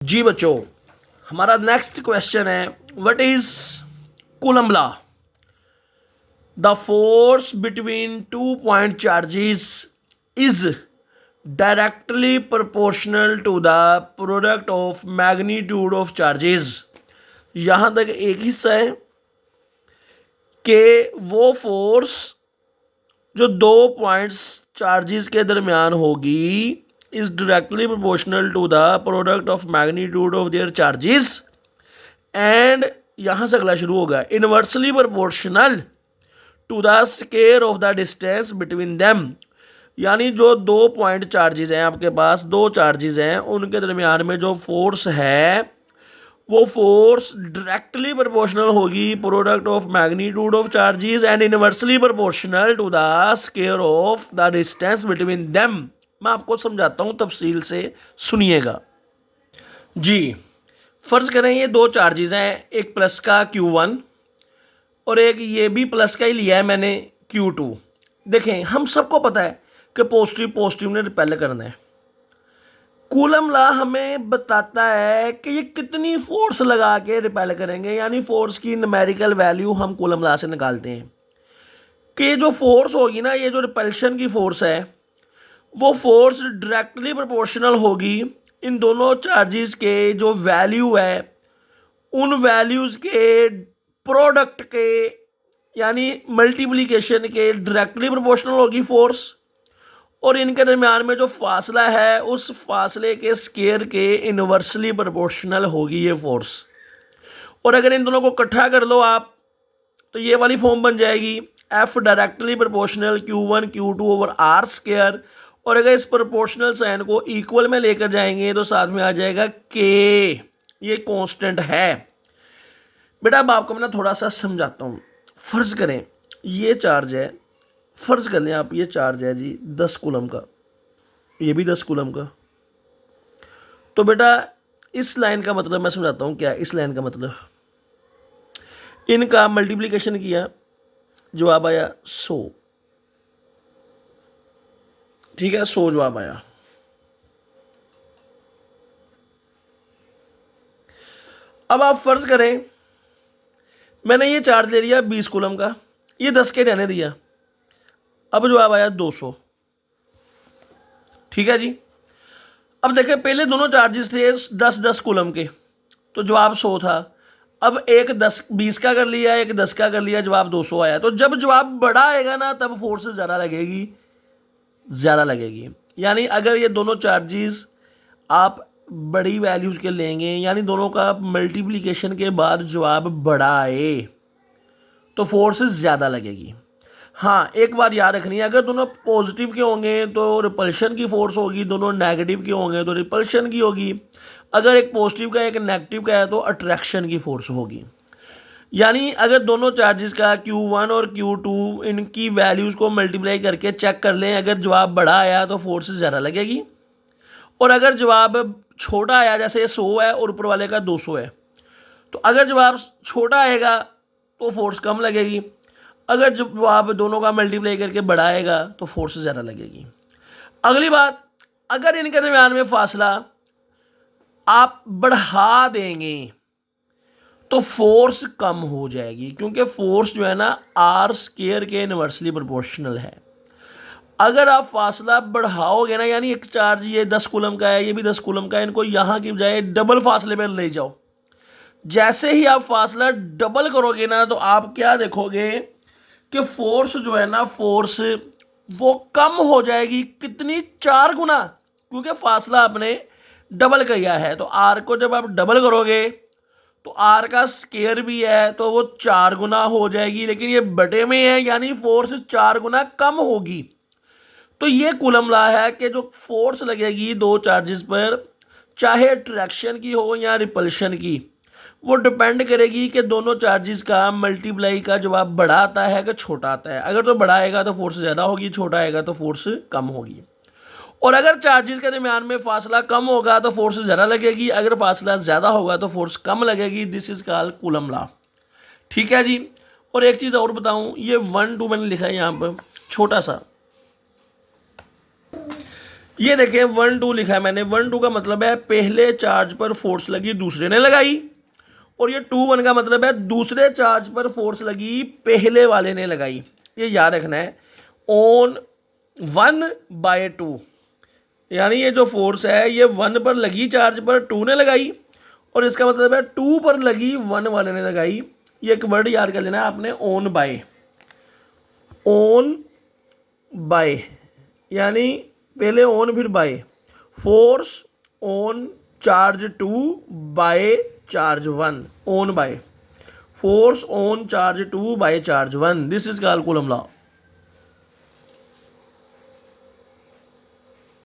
जी बच्चों, हमारा next question है what is Coulomb law. The force between 2 point charges is directly proportional to the product of magnitude of charges. यहां तक एक हिस्सा है कि वो फोर्स जो 2 पॉइंट्स चार्जेस के दरमियान होगी is directly proportional to the product of magnitude of their charges and यहां से अगला शुरू होगा inversely proportional to the square of the distance between them। यानी जो 2 पॉइंट चार्जेस हैं, आपके पास 2 चार्जेस हैं, उनके दरमियान में जो फोर्स है वो फोर्स डायरेक्टली प्रोपोर्शनल होगी product of magnitude of charges and inversely proportional to the square of the distance between them. मैं आपको समझाता हूं तफसील से, सुनिएगा जी। फर्ज करें ये 2 चार्जेस हैं, एक प्लस का Q1 और एक ये भी प्लस का ही लिया है मैंने Q2। देखें, हम सबको पता है कि पॉजिटिव पॉजिटिव ने रिपेल करना है। कूलम लॉ हमें बताता है कि ये कितनी फोर्स लगा के रिपेल करेंगे, यानी फोर्स की न्यूमेरिकल वैल्यू हम कूलम लॉ से निकालते हैं कि जो फोर्स होगी ना, ये जो रिपल्शन की फोर्स है वो फोर्स डायरेक्टली प्रोपोर्शनल होगी इन दोनों चार्जेस के जो वैल्यू है उन वैल्यूज के प्रोडक्ट के, यानी मल्टीप्लिकेशन के डायरेक्टली प्रोपोर्शनल होगी फोर्स, और इनके दरमियान में जो फासला है उस फासले के स्क्वायर के इनवर्सली प्रोपोर्शनल होगी ये फोर्स। और अगर इन दोनों को इकट्ठा कर लो आप तो ये वाली फॉर्म बन जाएगी F directly proportional Q1 Q2 over R square. और अगर इस प्रोपोर्शनल साइन को इक्वल में लेकर जाएंगे तो साथ में आ जाएगा K, ये कांस्टेंट है। बेटा अब आपको मैं थोड़ा सा समझाता हूँ। फर्ज करें ये चार्ज है, फर्ज कर लें आप ये चार्ज है जी 10 कूलम का, ये भी 10 कूलम का। तो बेटा इस लाइन का मतलब मैं समझाता हूँ क्या। इस लाइन का मतलब इनका मल्टीप्लिकेशन किया, जवाब आया 100। ठीक है, 100 जवाब आया। अब आप फर्ज करें मैंने ये चार्ज ले लिया 20 कूलम का, ये 10 के रहने दिया, अब जवाब आया 200। ठीक है जी। अब देखें पहले दोनों चार्जेस थे 10-10 कूलम के, तो जवाब 100 था। अब एक 20 का कर लिया, एक 10 का कर लिया, जवाब 200 आया। तो जब जवाब बड़ा आएगा ना तब फोर्स ज़्यादा लगेगी, ज़्यादा लगेगी। यानी अगर ये दोनों चार्जेस आप बड़ी वैल्यूज के लेंगे, यानी दोनों का मल्टीप्लिकेशन के बाद जवाब बड़ा आए तो फोर्स ज़्यादा लगेगी। हाँ, एक बात याद रखनी है, अगर दोनों पॉजिटिव के होंगे तो रिपल्शन की फोर्स होगी, दोनों नेगेटिव के होंगे तो रिपल्शन की होगी। अगर एक पॉजिटिव का एक नेगेटिव का है तो अट्रैक्शन की फोर्स होगी। यानी अगर दोनों चार्जेस का Q1 और Q2 इनकी वैल्यूज़ को मल्टीप्लाई करके चेक कर लें, अगर जवाब बड़ा आया तो फोर्स ज़्यादा लगेगी, और अगर जवाब छोटा आया जैसे 100 है और ऊपर वाले का 200 है, तो अगर जवाब छोटा आएगा तो फोर्स कम लगेगी, अगर जवाब दोनों का मल्टीप्लाई करके बढ़ाएगा तो फोर्स ज़्यादा लगेगी। अगली बात, अगर इनके दरमियान में फासला आप बढ़ा देंगे तो फोर्स कम हो जाएगी, क्योंकि फोर्स जो है ना R स्क्वायर के इनवर्सली प्रोपोर्शनल है। अगर आप फासला बढ़ाओगे ना, यानी एक चार्ज ये 10 कूलम का है, ये भी 10 कूलम का है, इनको यहाँ की बजाय डबल फासले पर ले जाओ। जैसे ही आप फासला डबल करोगे ना तो आप क्या देखोगे कि फोर्स जो है ना, फोर्स वो कम हो जाएगी। कितनी? 4 गुना, क्योंकि फासला आपने डबल किया है। तो R को जब आप डबल करोगे तो R का स्क्वायर भी है तो वो 4 गुना हो जाएगी, लेकिन ये बटे में है यानी फोर्स 4 गुना कम होगी। तो ये कूलम लॉ है कि जो फोर्स लगेगी 2 चार्जेस पर, चाहे अट्रैक्शन की हो या रिपल्शन की, वो डिपेंड करेगी कि दोनों चार्जेस का मल्टीप्लाई का जवाब बड़ा आता है कि छोटा आता है। अगर तो बड़ा आएगा तो फोर्स ज़्यादा होगी, छोटा आएगा तो फोर्स कम होगी। और अगर चार्जेस के दरमियान में फासला कम होगा तो फोर्स ज़्यादा लगेगी, अगर फासला ज़्यादा होगा तो फोर्स कम लगेगी। This is called coulomb law. ठीक है जी। और एक चीज़ और बताऊं, ये 1 2 मैंने लिखा है यहाँ पर छोटा सा, ये देखें 1 2 लिखा है मैंने, 1 2 का मतलब है पहले चार्ज पर फोर्स लगी दूसरे ने लगाई, और ये 2 1 का मतलब है दूसरे चार्ज पर फोर्स लगी पहले वाले ने लगाई। ये याद रखना है, ऑन 1/2, यानी ये जो फोर्स है ये 1 पर लगी चार्ज पर 2 ने लगाई, और इसका मतलब है 2 पर लगी 1 वाले ने लगाई। ये एक वर्ड याद कर लेना है आपने, ऑन बाय। ऑन बाय यानी पहले ऑन फिर by, force on charge 2 by charge 1, on by, force on charge 2 by charge 1, this is called Coulomb law.